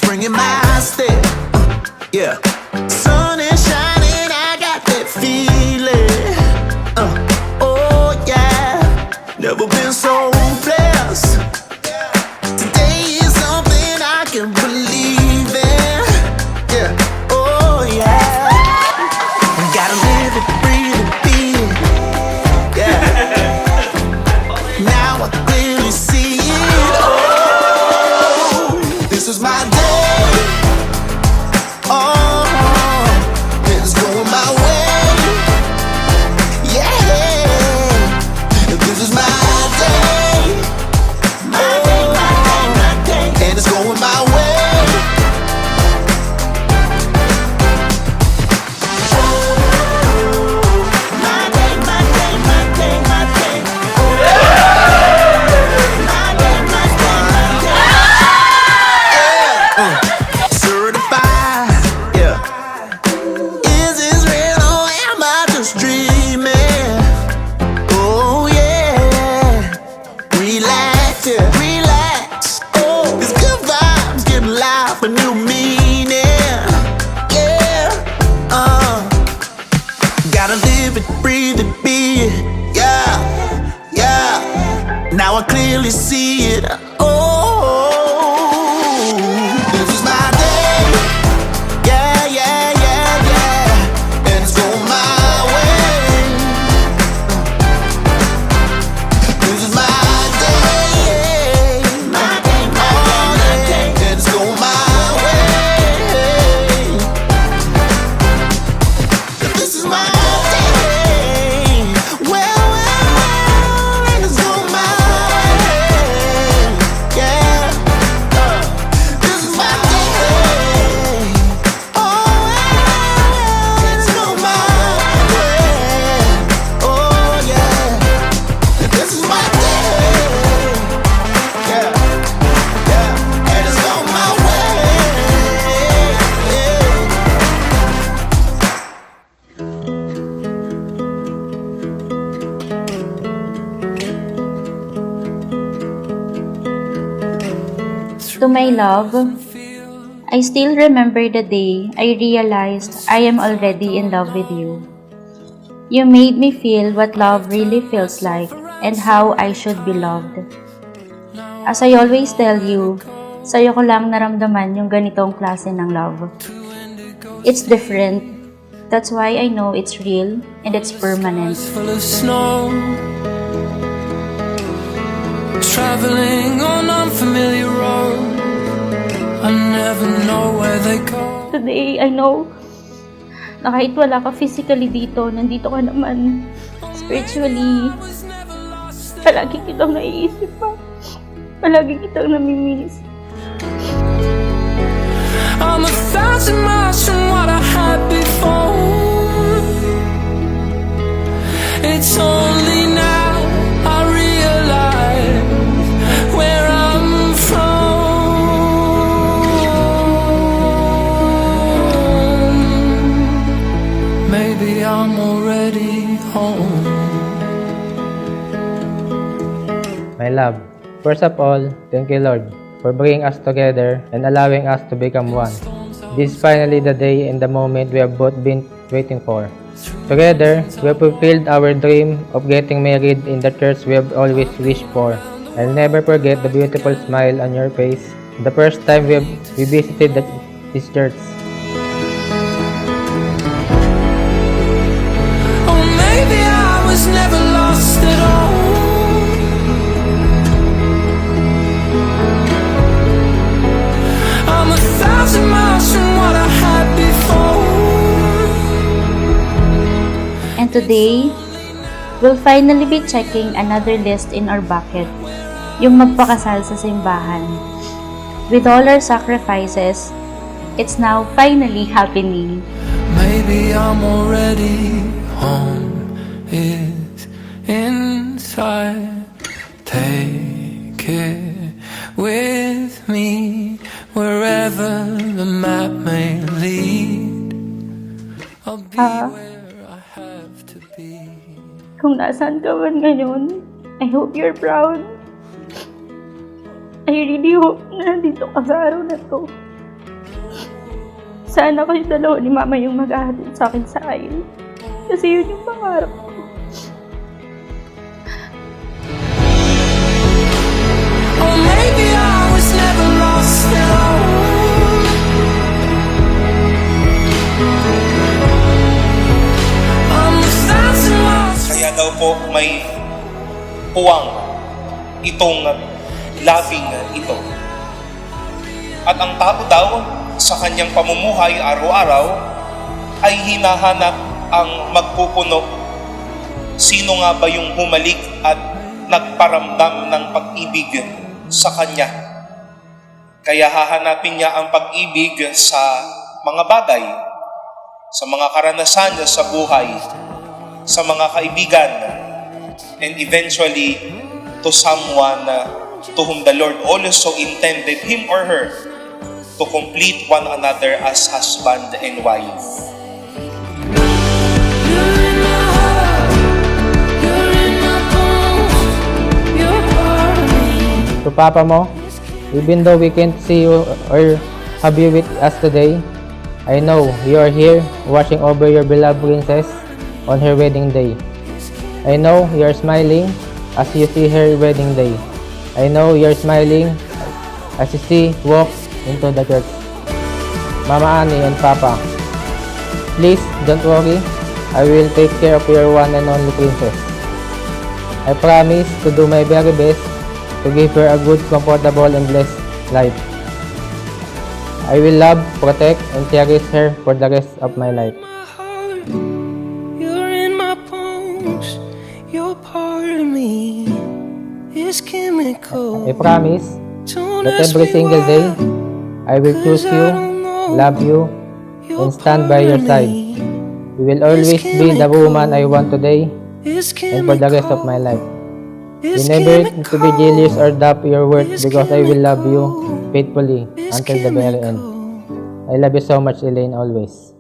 bringing my step. Yeah. Sun is shining, I got that feeling. Oh yeah. Never been so blessed. Today is something I can believe in. Yeah. Oh yeah. Gotta live it, breathe it, be it. Yeah. Now I clearly see it. Oh, this is my day. Oh, it's going my way. Yeah. This is my day. My day, my day, my day. And it's going my way. Now I clearly see it. Oh, this is my day. Yeah, yeah, yeah, yeah. And it's going my way. This is my day. My day, my day, my day. And it's going my way. This is my day. Well, and it's going my To my love, I still remember the day I realized I am already in love with you. You made me feel what love really feels like and how I should be loved. As I always tell you, sa'yo ko lang naramdaman yung ganitong klase ng love. It's different. That's why I know it's real and it's permanent. Full of snow, traveling on unfamiliar roads. I never know where they go. Today, I know na kahit wala ka physically dito, nandito ka naman spiritually. Palagi kitang naiisip pa. Palagi kitang namimiss. I'm 1,000 miles from what I had before. It's only now I realize where I'm from. Maybe I'm already home. My love, first of all, thank you Lord for bringing us together and allowing us to become one. This is finally the day and the moment we have both been waiting for. Together, we have fulfilled our dream of getting married in the church we have always wished for. I'll never forget the beautiful smile on your face the first time we visited this church. Oh, maybe I was never lost at all. I'm 1,000 miles from what I had before. And today, we'll finally be checking another list in our bucket. Yung magpakasal sa simbahan. With all our sacrifices, it's now finally happening. Maybe I'm already home. Is inside. Take it with me wherever the map may lead. I'll be where I have to be. Kung nasaan ka man ngayon, I hope you're proud. I really hope na nandito ka sa araw na to. Sana kayo dalawa ni Mama yung mag-ahatid sa akin sa aisle. Kasi yun yung pangarap ko. Or maybe I was never lost at all. I'm a thousand miles. Kaya daw po may puwang itong loving ito. At ang tao daw sa kanyang pamumuhay araw-araw ay hinahanap ang magpupuno. Sino nga ba yung humalik at nagparamdam ng pag-ibig sa kanya? Kaya hahanapin niya ang pag-ibig sa mga bagay, sa mga karanasan niya sa buhay, sa mga kaibigan, and eventually to someone to whom the Lord also intended him or her to complete one another as husband and wife. You're in my heart. You're in my bones. You're part of me. To Papa mo, even though we can't see you or have you with us today, I know you are here watching over your beloved princess on her wedding day. I know you are smiling as you see her wedding day. I know you are smiling as you see walk into the church. Mama Annie and Papa, please don't worry. I will take care of your one and only princess. I promise to do my very best to give her a good, comfortable, and blessed life. I will love, protect, and cherish her for the rest of my life. My heart. You're in my bones. You're part of me. It's chemical. I promise Don't that ask every me single why, day I will choose 'cause I you, don't know. love you, You're and stand by part your of side. me. You will always be the woman I want today It's and for the rest of my life. You It's never need to be chemical. jealous or doubt your worth It's because I will love you chemical. faithfully It's until the very end. chemical. I love you so much, Elaine, always.